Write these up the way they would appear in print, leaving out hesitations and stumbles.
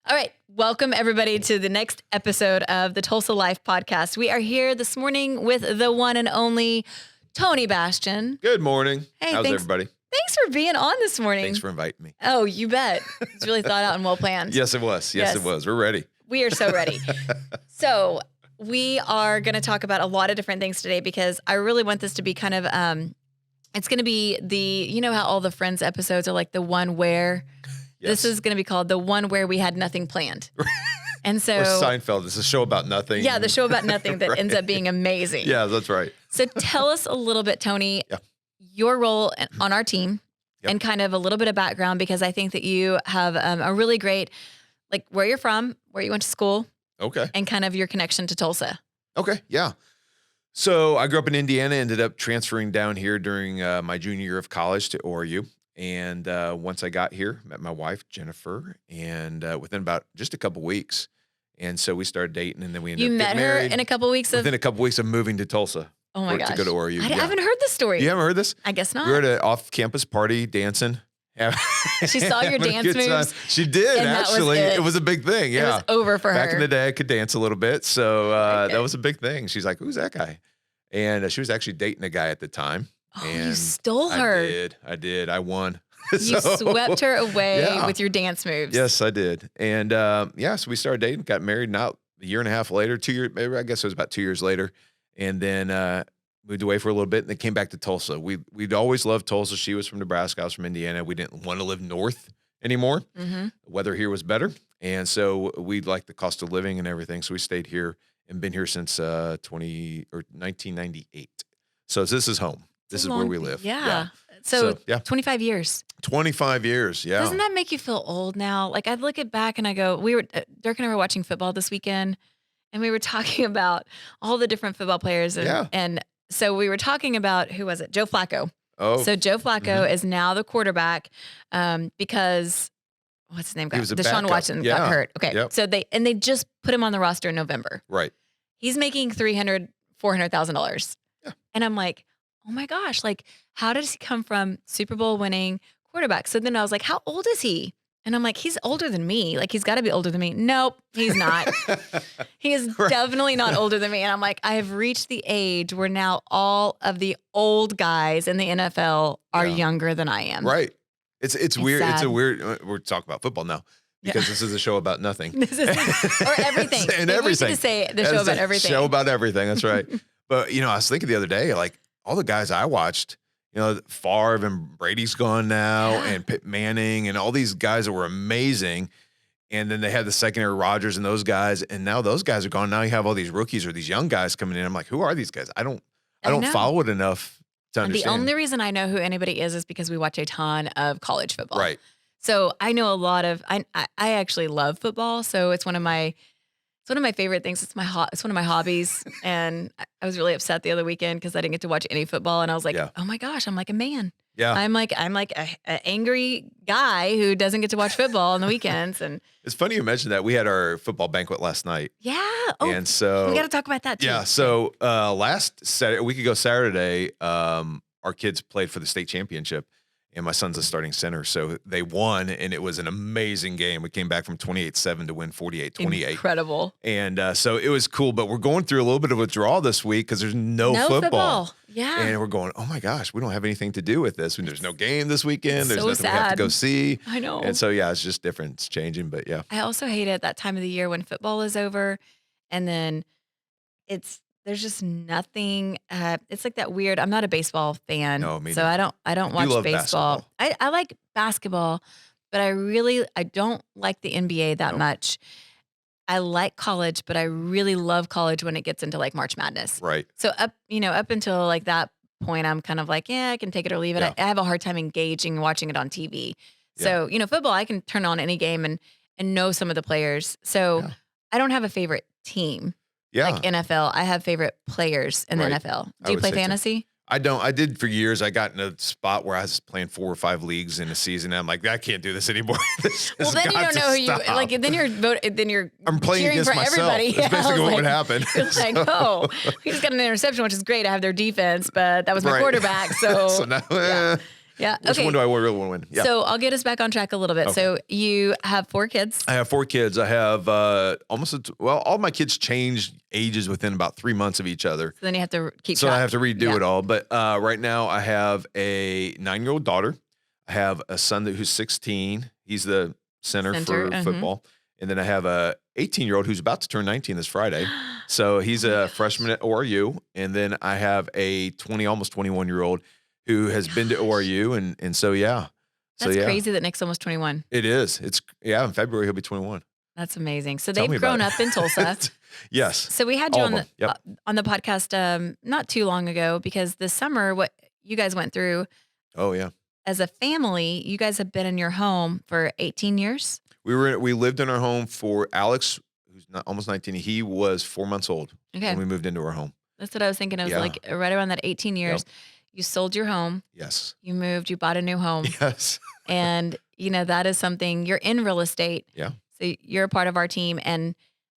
All right. Welcome, everybody, to the next episode of the Tulsa Life podcast. We are here this morning with the one and only Tony Bastian. Good morning. Hey, how's everybody? Thanks for being on this morning. Thanks for inviting me. Oh, you bet. It's really thought out and well planned. Yes, it was. Yes, it was. We're ready. We are so ready. So we are going to talk about a lot of different things today because I really want this to be kind of, it's going to be you know how all the Friends episodes are like the one where... Yes. This is going to be called the one where we had nothing planned. And so... Or Seinfeld. It's a show about nothing. Yeah, the show about nothing that right. ends up being amazing. Yeah, that's right. So tell us a little bit, Tony, your role on our team and kind of a little bit of background, because I think that you have a really great, like where you're from, where you went to school. Okay. And kind of your connection to Tulsa. Okay, yeah. So I grew up in Indiana, ended up transferring down here during my junior year of college to ORU. And once I got here, met my wife, Jennifer, and within about just a couple weeks. And so we started dating, and then we ended up getting married. You met her in a couple weeks within a couple weeks of moving to Tulsa. Oh, my gosh. To go to ORU. I haven't heard this story. You haven't heard this? I guess not. We were at an off-campus party dancing. She saw your dance moves. She did, actually. It was a big thing, yeah. It was over for her. Back in the day, I could dance a little bit, so that was a big thing. She's like, who's that guy? And she was actually dating a guy at the time. Oh, and you stole her. I did. I won. You swept her away with your dance moves. Yes, I did. And so we started dating, got married not a year and a half later, 2 years, maybe I guess it was about 2 years later. And then moved away for a little bit and then came back to Tulsa. We'd always loved Tulsa. She was from Nebraska. I was from Indiana. We didn't want to live north anymore. Mm-hmm. The weather here was better. And so we liked the cost of living and everything. So we stayed here and been here since 1998. So this is home. This is where we live. Yeah. So 25 years. 25 years, yeah. Doesn't that make you feel old now? Like I look at back and I go, Dirk and I were watching football this weekend and we were talking about all the different football players. And so we were talking about, who was it? Joe Flacco. Oh. So Joe Flacco is now the quarterback because, what's his name? Deshaun Watson got hurt. Okay. Yep. So they just put him on the roster in November. Right. He's making $400,000. Yeah. And I'm like, oh my gosh, like how does he come from Super Bowl winning quarterback? So then I was like, how old is he? And I'm like, he's older than me. Like he's got to be older than me. Nope, he's not. He is definitely not older than me. And I'm like, I have reached the age where now all of the old guys in the NFL are younger than I am. Right. It's weird. Sad. It's a weird. We're talking about football now because this is a show about nothing. Or everything. And everything. To say the show about everything. Show about everything. That's right. But I was thinking the other day, like all the guys I watched. Favre and Brady's gone now, and Pitt Manning and all these guys that were amazing. And then they had the secondary Rodgers and those guys, and now those guys are gone. Now you have all these rookies or these young guys coming in. I'm like, who are these guys? I don't follow it enough to understand. The only reason I know who anybody is because we watch a ton of college football. Right. So I know a lot of. I actually love football, so it's one of my favorite things. It's one of my hobbies. And I was really upset the other weekend because I didn't get to watch any football. And I was like, oh my gosh, I'm like a man. Yeah. I'm like an angry guy who doesn't get to watch football on the weekends. And it's funny you mentioned that. We had our football banquet last night. Yeah. Oh, and so we got to talk about that too. Yeah. So last Saturday, a week ago Saturday, our kids played for the state championship. And my son's a starting center, so they won, and it was an amazing game. We came back from 28-7 to win 48-28. Incredible. And so it was cool, but we're going through a little bit of withdrawal this week because there's no football. Yeah. And we're going, oh my gosh, we don't have anything to do with this. There's no game this weekend. There's nothing sad. we have to go see. I know. And so, it's just different. It's changing, but yeah. I also hate it that time of the year when football is over, and then there's just nothing. It's like that weird. I'm not a baseball fan, so I don't watch baseball. I like basketball, but I don't like the NBA that much. I like college, but I really love college when it gets into like March Madness. Right. So up until like that point, I'm kind of like, I can take it or leave it. Yeah. I have a hard time engaging and watching it on TV. So football, I can turn on any game and know some of the players. So I don't have a favorite team. Yeah. Like NFL, I have favorite players in the NFL. Do you play fantasy? I don't. I did for years. I got in a spot where I was playing 4 or 5 leagues in a season. And I'm like, I can't do this anymore. Well, then you don't know who you like. Then you're I'm playing cheering against for myself. everybody. That's basically what would happen. You're like, oh, he just got an interception, which is great. I have their defense, but that was my quarterback. So, so now, Yeah. Which one do I really want to win? Yeah. So I'll get us back on track a little bit. Okay. So you have 4 kids. I have 4 kids. I have all my kids changed ages within about 3 months of each other. So then you have to keep So track. I have to redo it all. But right now I have a 9-year-old daughter. I have a son who's 16. He's the center for football. And then I have a 18-year-old who's about to turn 19 this Friday. So he's a freshman at ORU. And then I have a almost 21-year-old who has been to ORU. And so, yeah. That's crazy that Nick's almost 21. It is. In February, he'll be 21. That's amazing. So they've grown up in Tulsa. Yes. So we had you on the podcast not too long ago because this summer, what you guys went through. Oh, yeah. As a family, you guys have been in your home for 18 years. We lived in our home for Alex, who's almost 19. He was 4 months old when we moved into our home. That's what I was thinking. I was like right around that 18 years. Yep. You sold your home. Yes. You moved. You bought a new home. Yes. And that is something. You're in real estate. Yeah. So you're a part of our team, and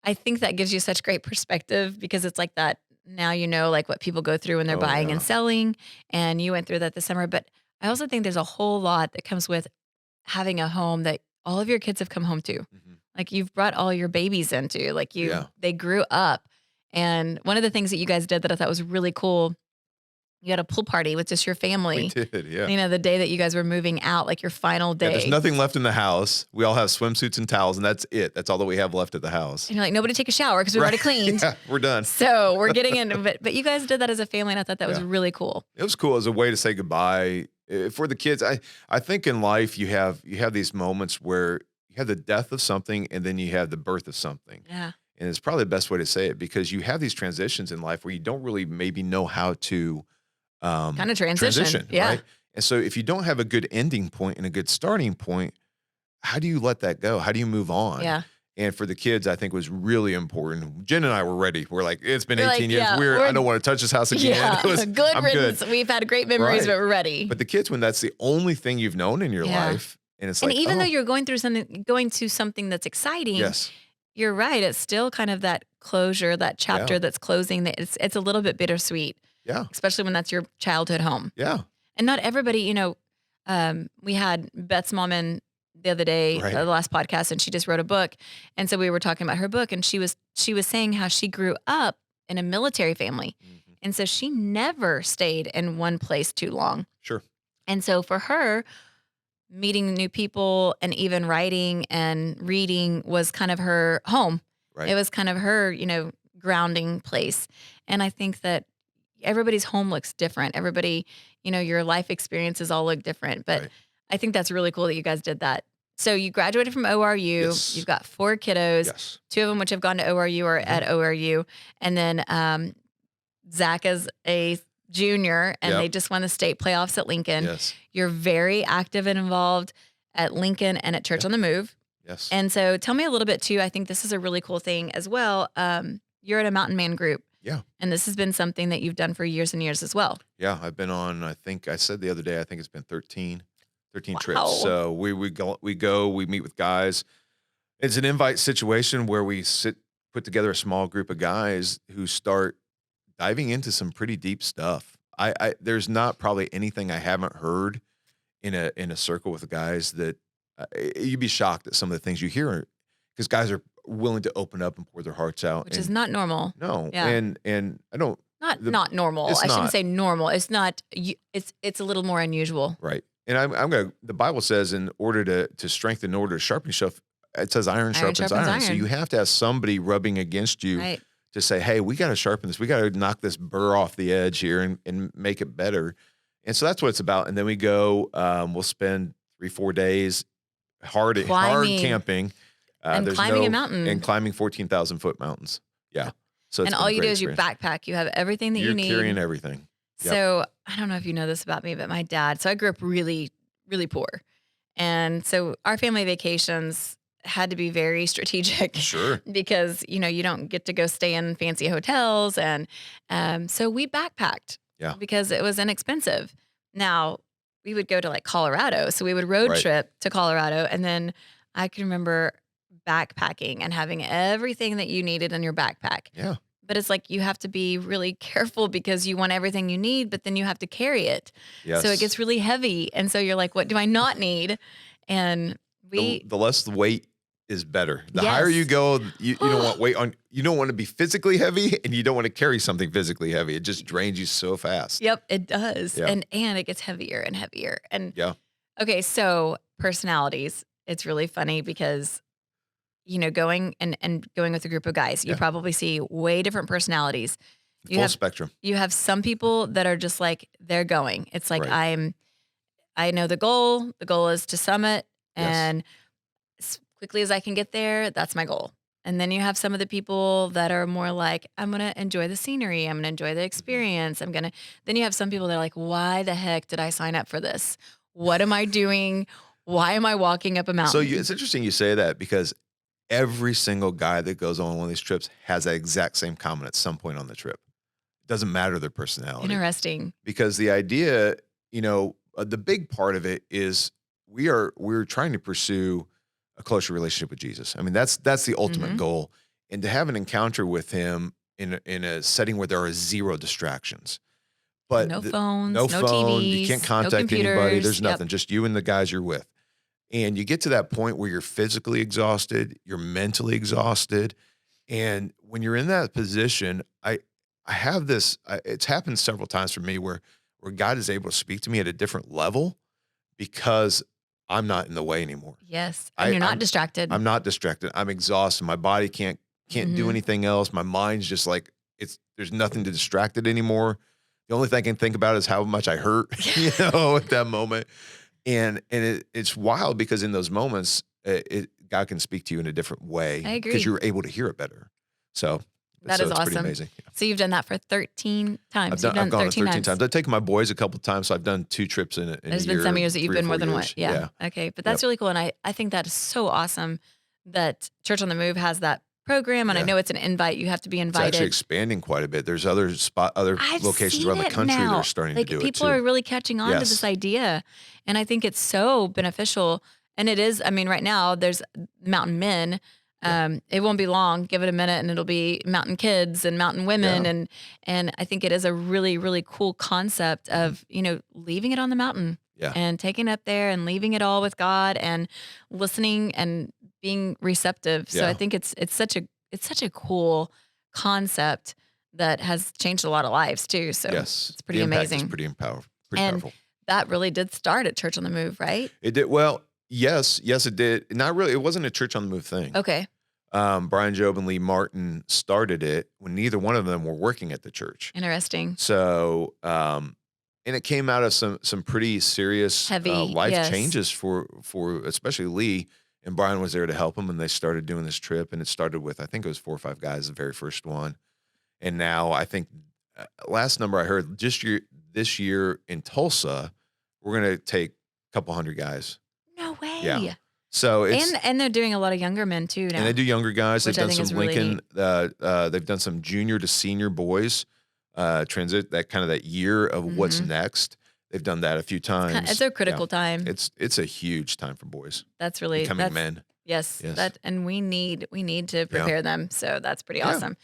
I think that gives you such great perspective because it's like that. Now like what people go through when they're buying and selling, and you went through that this summer. But I also think there's a whole lot that comes with having a home that all of your kids have come home to. Mm-hmm. Like you've brought all your babies into, they grew up. And one of the things that you guys did that I thought was really cool, you had a pool party with just your family. We did, yeah. The day that you guys were moving out, like your final day. Yeah, there's nothing left in the house. We all have swimsuits and towels, and that's it. That's all that we have left at the house. And you're like, nobody take a shower because we already cleaned. Yeah, we're done. So we're getting in. But you guys did that as a family, and I thought that was really cool. It was cool as a way to say goodbye. For the kids, I think in life you have these moments where you have the death of something and then you have the birth of something. Yeah. And it's probably the best way to say it because you have these transitions in life where you don't really maybe know how to kind of transition. Yeah. Right? And so if you don't have a good ending point and a good starting point, how do you let that go? How do you move on? Yeah. And for the kids, I think was really important. Jen and I were ready. We're like, it's been 18 years. I don't want to touch this house again. Yeah, good riddance. We've had great memories, but we're ready. But the kids, when that's the only thing you've known in your life, and it's even though you're going to something that's exciting, yes, you're right. It's still kind of that closure, that chapter that's closing. That it's a little bit bittersweet. Yeah, especially when that's your childhood home. Yeah, and not everybody. We had Beth's mom in the other day, the last podcast, and she just wrote a book. And so we were talking about her book, and she was saying how she grew up in a military family. Mm-hmm. And so she never stayed in one place too long. Sure. And so for her, meeting new people and even writing and reading was kind of her home. Right. It was kind of her, grounding place. And I think that everybody's home looks different. Everybody, your life experiences all look different. But I think that's really cool that you guys did that. So you graduated from ORU. Yes. You've got 4 kiddos. Yes. 2 of them which have gone to ORU or at ORU. And then Zach is a junior, and they just won the state playoffs at Lincoln. Yes. You're very active and involved at Lincoln and at Church on the Move. Yes. And so tell me a little bit, too. I think this is a really cool thing as well. You're at a Mountain Man group. Yeah. And this has been something that you've done for years and years as well. Yeah. I've been on, I think I said the other day, I think it's been 13 wow. trips. So we meet with guys. It's an invite situation where we put together a small group of guys who start diving into some pretty deep stuff. There's not probably anything I haven't heard in a circle with the guys that you'd be shocked at some of the things you hear because guys are willing to open up and pour their hearts out, which is not normal. No, yeah. And I don't not normal. I shouldn't say normal. It's not. It's a little more unusual, right? And I'm gonna. The Bible says, in order to strengthen, in order to sharpen yourself, it says iron sharpens iron. So you have to have somebody rubbing against you to say, hey, we got to sharpen this. We got to knock this burr off the edge here and make it better. And so that's what it's about. And then we go. We'll spend 3-4 days hard camping. And climbing a mountain. And climbing 14,000-foot mountains. Yeah. So and all you do is you backpack. You have everything that you need. You're carrying everything. Yep. So I don't know if you know this about me, but my dad, so I grew up really, really poor. And so our family vacations had to be very strategic. Sure. Because, you don't get to go stay in fancy hotels. And so we backpacked. Yeah. Because it was inexpensive. Now, we would go to like Colorado. So we would road trip to Colorado. And then I can remember backpacking and having everything that you needed in your backpack. Yeah. but it's like you have to be really careful because you want everything you need, but then you have to carry it. Yes. So it gets really heavy. And so you're like, what do I not need? And the less the weight is better. The Yes. higher you go, you don't want weight on. You don't want to be physically heavy, and you don't want to carry something physically heavy. It just drains you so fast. Yep, it does. Yeah. And it gets heavier and heavier. And Yeah. okay, so personalities. It's really funny because going going with a group of guys, you probably see way different personalities. Full spectrum. You have some people that are just like they're going. It's like Right. I know the goal. The goal is to summit, Yes. and as quickly as I can get there, that's my goal. And then you have some of the people that are more like, I'm going to enjoy the scenery. I'm going to enjoy the experience. Then you have some people that are like, why the heck did I sign up for this? What am I doing? Why am I walking up a mountain? So it's interesting you say that because every single guy that goes on one of these trips has that exact same comment at some point on the trip. Doesn't matter their personality. Interesting. Because the idea, the big part of it is we're trying to pursue a closer relationship with Jesus. I mean, that's the ultimate goal. And to have an encounter with him in a setting where there are zero distractions. But no phones, no no phone, TVs, you can't no contact anybody. There's computers. nothing, just you and the guys you're with. And you get to that point where you're physically exhausted, you're mentally exhausted. And when you're in that position, I have this, it's happened several times for me where God is able to speak to me at a different level because I'm not in the way anymore. Yes. And you're not distracted. I'm not distracted. I'm exhausted. My body can't do anything else. My mind's just like, there's nothing to distract it anymore. The only thing I can think about is how much I hurt, at that moment. And it's wild because in those moments, God can speak to you in a different way. I agree. Because you're able to hear it better. So that is it's awesome. pretty amazing. Yeah. So you've done that for 13 times. I've gone 13 times. I've taken my boys a couple times, so I've done 2 trips in a There's year. been some years that you've been more than one. Yeah. Yeah. Okay. But that's really cool. And I think that is so awesome that Church on the Move has that program. And I know it's an invite. You have to be invited. It's actually expanding quite a bit. There's other locations around the country that are starting to do it too. People are really catching on to this idea. And I think it's so beneficial. And it is, right now there's Mountain Men. It won't be long. Give it a minute and it'll be Mountain Kids and Mountain Women. And I think it is a really, really cool concept of, leaving it on the mountain and taking it up there and leaving it all with God and listening and being receptive. So I think it's such a cool concept that has changed a lot of lives too. So it's pretty amazing. It's pretty powerful. And that really did start at Church on the Move, right? It did. Well, yes, it did. Not really. It wasn't a Church on the Move thing. Okay. Brian Job and Lee Martin started it when neither one of them were working at the church. Interesting. So, and it came out of some pretty serious heavy life changes for especially Lee, and Brian was there to help him, and they started doing this trip, and it started with, I think it was 4 or 5 guys, the very first one. And now I think last number I heard this year in Tulsa, we're going to take a couple hundred guys. No way. Yeah. So it's, and they're doing a lot of younger men too now. And they do younger guys. They've done some Lincoln. Really they've done some junior to senior boys transit. That year of what's next. They've done that a few times. It's a critical time. It's a huge time for boys. That's really becoming men. Yes. And we need to prepare them. So that's pretty awesome.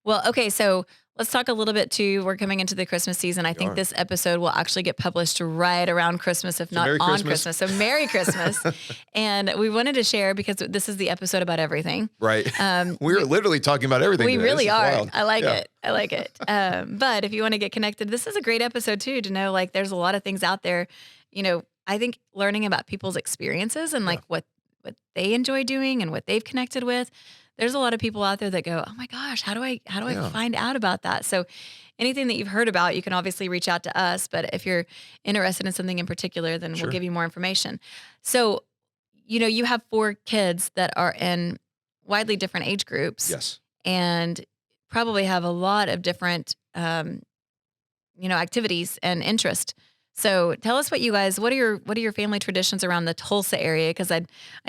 Well, okay, so let's talk a little bit too. We're coming into the Christmas season. I think this episode will actually get published right around Christmas, if not on Christmas. So Merry Christmas. And we wanted to share because this is the episode about everything. Right. We're literally talking about everything. We today. Really are. Wild. I like it. But if you want to get connected, this is a great episode too, to know like there's a lot of things out there. I think learning about people's experiences and like what they enjoy doing and what they've connected with. There's a lot of people out there that go, oh my gosh, how do I find out about that? So anything that you've heard about, you can obviously reach out to us. But if you're interested in something in particular, then we'll give you more information. So, you have 4 kids that are in widely different age groups. Yes. And probably have a lot of different, activities and interest. So tell us what are your family traditions around the Tulsa area? Because I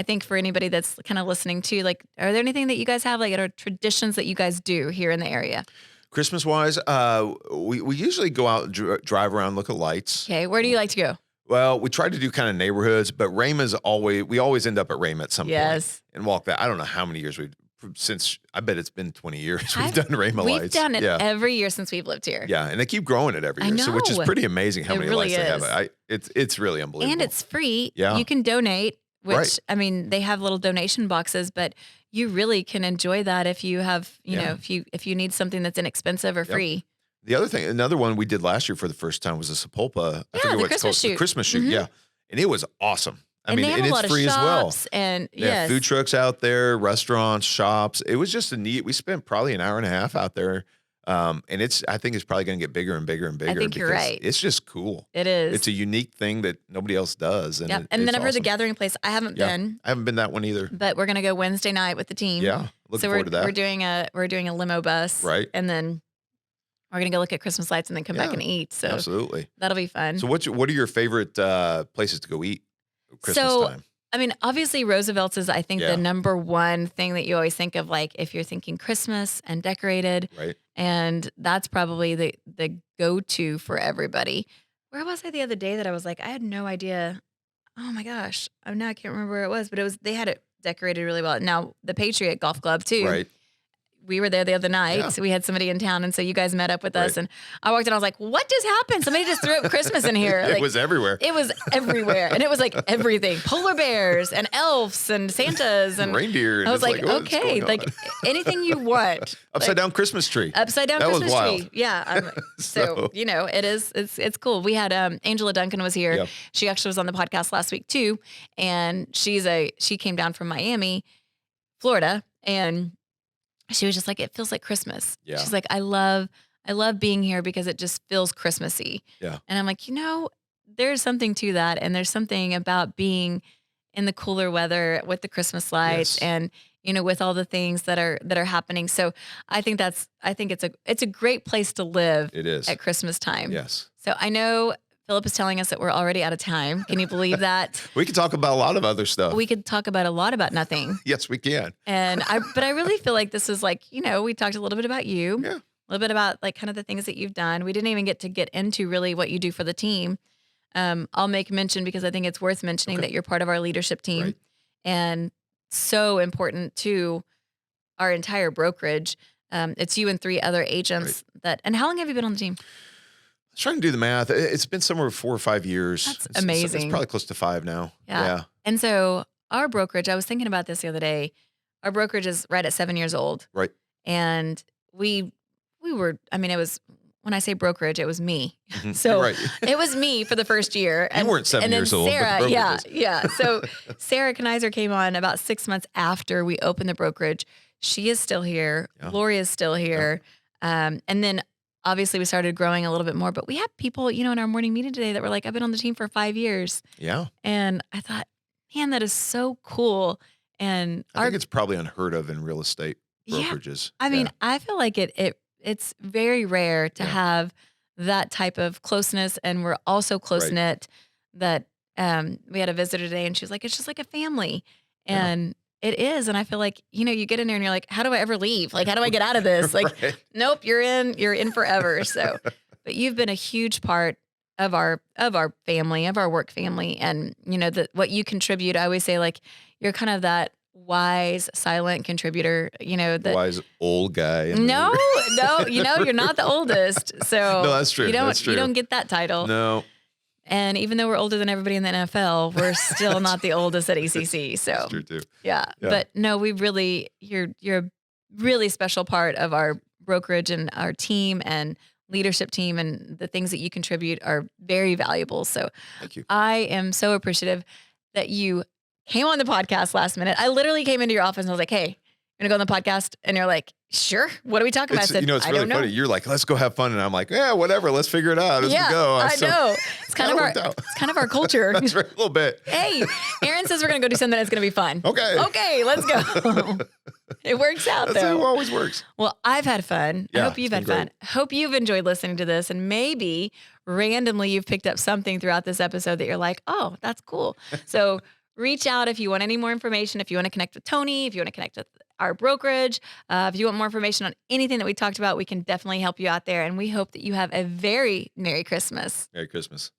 think for anybody that's kind of listening to, like, are there anything that you guys have, like, are traditions that you guys do here in the area? Christmas wise, we usually go out and drive around, look at lights. Okay, where do you like to go? Well, we try to do kind of neighborhoods, but we always end up at Rhema at some point and walk that. I don't know how many years we've since I bet it's been 20 years we've done Rayma lights. We've done it every year since we've lived here. Yeah, and they keep growing it every year, so which is pretty amazing how many really lights they have. It's really unbelievable. And it's free. Yeah. You can donate, which, Right. I mean, they have little donation boxes, but you really can enjoy that if you have, you know, if you need something that's inexpensive or free. The other thing, another one we did last year for the first time was a Sepulpa. I forget what it's called. The Christmas shoot, yeah. And it was awesome. I mean, and it's free as well. And yeah, food trucks out there, restaurants, shops. It was just we spent probably an hour and a half out there. And I think it's probably going to get bigger and bigger and bigger. I think you're right. It's just cool. It is. It's a unique thing that nobody else does. And and then I've heard the gathering place. I haven't been. I haven't been that one either. But we're going to go Wednesday night with the team. Yeah. Looking forward to that. We're doing a limo bus. Right. And then we're going to go look at Christmas lights and then come back and eat. So absolutely. That'll be fun. So what are your favorite places to go eat at Christmas time? I mean, obviously Roosevelt's is, I think, the number one thing that you always think of, like, if you're thinking Christmas and decorated. Right. And that's probably the go-to for everybody. Where was I the other day that I was like, I had no idea. Oh my gosh. Now I can't remember where it was, but they had it decorated really well. Now, the Patriot Golf Club too. Right. We were there the other night. Yeah. So we had somebody in town. And so you guys met up with us. And I walked in, I was like, what just happened? Somebody just threw up Christmas in here. It was everywhere. It was everywhere. And it was like everything. Polar bears and elves and Santas and reindeer. And I was like, okay, like anything you want. Upside down Christmas tree. Upside down that Christmas was wild. tree. Yeah. So, you know, it's cool. We had Angela Duncan was here. Yep. She actually was on the podcast last week too. And she came down from Miami, Florida, and she was just like, it feels like Christmas. Yeah. She's like, I love being here because it just feels Christmassy. Yeah. And I'm like, you know, there's something to that. And there's something about being in the cooler weather with the Christmas lights and, you know, with all the things that are happening. So I think it's a great place to live. It is at Christmas time. Yes. So I know Philip is telling us that we're already out of time. Can you believe that? We could talk about a lot of other stuff. We could talk about a lot about nothing. Yes, we can. But I really feel like this is like, you know, we talked a little bit about you, a little bit about like kind of the things that you've done. We didn't even get into really what you do for the team. I'll make mention because I think it's worth mentioning that you're part of our leadership team and so important to our entire brokerage. It's you and 3 other agents and how long have you been on the team? I was trying to do the math. It's been somewhere 4 or 5 years. That's amazing. It's probably close to 5 now. Yeah. And so our brokerage, I was thinking about this the other day. Our brokerage is right at 7 years old. Right. And we were, I mean, it was, when I say brokerage, it was me. So it was me for the first year. You weren't 7 years old. Sarah, yeah. So Sarah Knizer came on about 6 months after we opened the brokerage. She is still here. Yeah. Lori is still here. And then obviously we started growing a little bit more, but we had people, you know, in our morning meeting today that were like, I've been on the team for 5 years. Yeah. And I thought, man, that is so cool. And I think it's probably unheard of in real estate brokerages. I mean, I feel like it's very rare to have that type of closeness. And we're also close knit that we had a visitor today and she was like, it's just like a family. And it is. And I feel like, you know, you get in there and you're like, how do I ever leave? Like, how do I get out of this? Like, nope, you're in forever. So, but you've been a huge part of our family, of our work family. And, you know, what you contribute, I always say, like, you're kind of that wise, silent contributor, you know, the wise old guy. No, you know, you're not the oldest. So no, that's true. You don't get that title. No. And even though we're older than everybody in the NFL, we're still not the oldest at ACC. So that's true too. Yeah. But no, you're a really special part of our brokerage and our team and leadership team, and the things that you contribute are very valuable. So thank you. I am so appreciative that you came on the podcast last minute. I literally came into your office and I was like, hey, you're going to go on the podcast? And you're like, sure. What are we talking about? I said, you know, it's really funny. You're like, let's go have fun. And I'm like, yeah, whatever. Let's figure it out as we go. I know. It's kind of our culture. That's right. A little bit. Hey, Erin says we're going to go do something that's going to be fun. Okay, let's go. It works out That's though. It always works. Well, I've had fun. I hope you've had fun. Hope you've enjoyed listening to this, and maybe randomly you've picked up something throughout this episode that you're like, oh, that's cool. So reach out if you want any more information, if you want to connect with Tony, if you want to connect with our brokerage, if you want more information on anything that we talked about, we can definitely help you out there. And we hope that you have a very Merry Christmas. Merry Christmas.